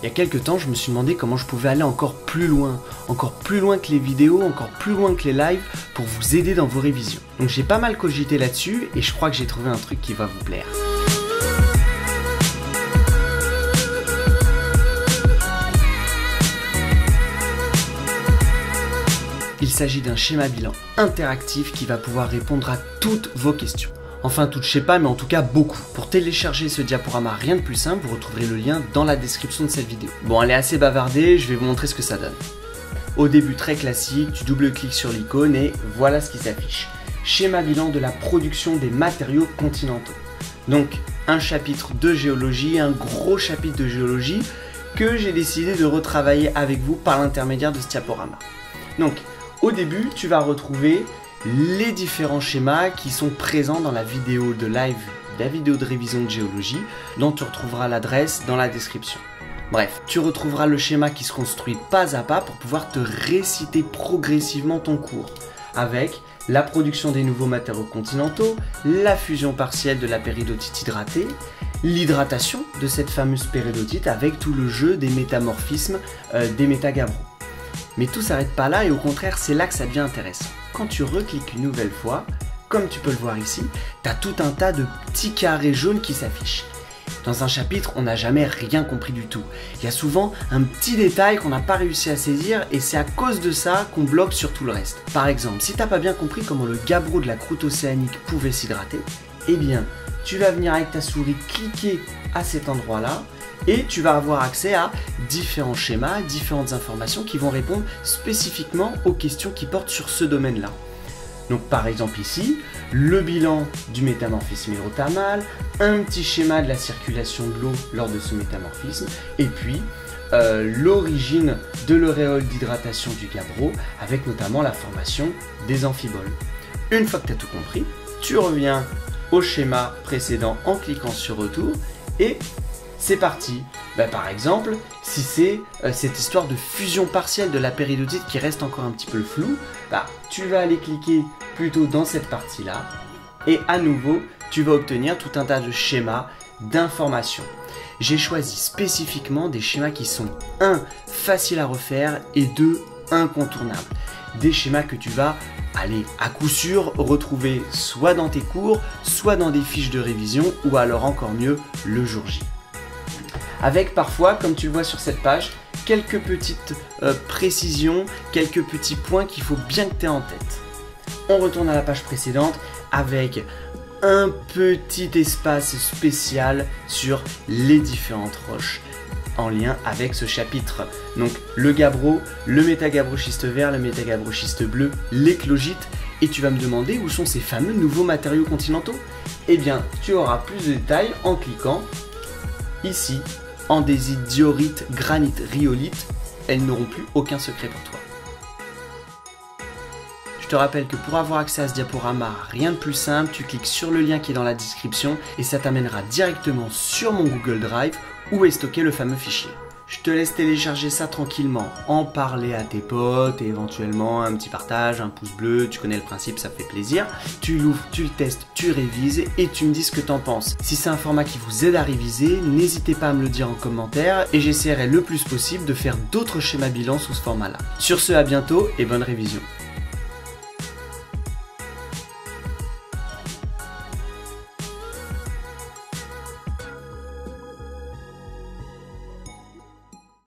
Il y a quelques temps, je me suis demandé comment je pouvais aller encore plus loin que les vidéos, encore plus loin que les lives pour vous aider dans vos révisions. Donc j'ai pas mal cogité là-dessus et je crois que j'ai trouvé un truc qui va vous plaire. Il s'agit d'un schéma bilan interactif qui va pouvoir répondre à toutes vos questions. Enfin toutes je sais pas, mais en tout cas beaucoup. Pour télécharger ce diaporama, rien de plus simple, vous retrouverez le lien dans la description de cette vidéo. Bon, elle est assez bavardée, je vais vous montrer ce que ça donne. Au début très classique, tu double-cliques sur l'icône et voilà ce qui s'affiche. Schéma bilan de la production des matériaux continentaux. Donc un chapitre de géologie, un gros chapitre de géologie que j'ai décidé de retravailler avec vous par l'intermédiaire de ce diaporama. Donc au début, tu vas retrouver les différents schémas qui sont présents dans la vidéo de live, la vidéo de révision de géologie, dont tu retrouveras l'adresse dans la description. Bref, tu retrouveras le schéma qui se construit pas à pas pour pouvoir te réciter progressivement ton cours, avec la production des nouveaux matériaux continentaux, la fusion partielle de la péridotite hydratée, l'hydratation de cette fameuse péridotite avec tout le jeu des métamorphismes des métagabrons. Mais tout s'arrête pas là et au contraire, c'est là que ça devient intéressant. Quand tu recliques une nouvelle fois, comme tu peux le voir ici, tu as tout un tas de petits carrés jaunes qui s'affichent. Dans un chapitre, on n'a jamais rien compris du tout. Il y a souvent un petit détail qu'on n'a pas réussi à saisir et c'est à cause de ça qu'on bloque sur tout le reste. Par exemple, si tu n'as pas bien compris comment le gabbro de la croûte océanique pouvait s'hydrater, eh bien, tu vas venir avec ta souris cliquer à cet endroit-là et tu vas avoir accès à différents schémas, différentes informations qui vont répondre spécifiquement aux questions qui portent sur ce domaine-là. Donc par exemple ici, le bilan du métamorphisme hydrothermal, un petit schéma de la circulation de l'eau lors de ce métamorphisme, et puis l'origine de l'auréole d'hydratation du gabbro, avec notamment la formation des amphiboles. Une fois que tu as tout compris, tu reviens au schéma précédent en cliquant sur retour, et c'est parti. Par exemple, si c'est cette histoire de fusion partielle de la péridotite qui reste encore un petit peu floue, tu vas aller cliquer plutôt dans cette partie-là et à nouveau, tu vas obtenir tout un tas de schémas, d'informations. J'ai choisi spécifiquement des schémas qui sont 1. Faciles à refaire et 2. Incontournables. Des schémas que tu vas aller à coup sûr retrouver soit dans tes cours, soit dans des fiches de révision ou alors encore mieux le jour J. Avec parfois, comme tu le vois sur cette page, quelques petites précisions, quelques petits points qu'il faut bien que tu aies en tête. On retourne à la page précédente avec un petit espace spécial sur les différentes roches en lien avec ce chapitre. Donc le gabbro, le métagabroschiste vert, le métagabroschiste bleu, l'éclogite. Et tu vas me demander où sont ces fameux nouveaux matériaux continentaux? Eh bien, tu auras plus de détails en cliquant ici. Andésite, diorite, granite, rhyolite, elles n'auront plus aucun secret pour toi. Je te rappelle que pour avoir accès à ce diaporama, rien de plus simple, tu cliques sur le lien qui est dans la description et ça t'amènera directement sur mon Google Drive où est stocké le fameux fichier. Je te laisse télécharger ça tranquillement, en parler à tes potes et éventuellement un petit partage, un pouce bleu, tu connais le principe, ça fait plaisir. Tu l'ouvres, tu le testes, tu révises et tu me dis ce que t'en penses. Si c'est un format qui vous aide à réviser, n'hésitez pas à me le dire en commentaire et j'essaierai le plus possible de faire d'autres schémas bilans sous ce format-là. Sur ce, à bientôt et bonne révision.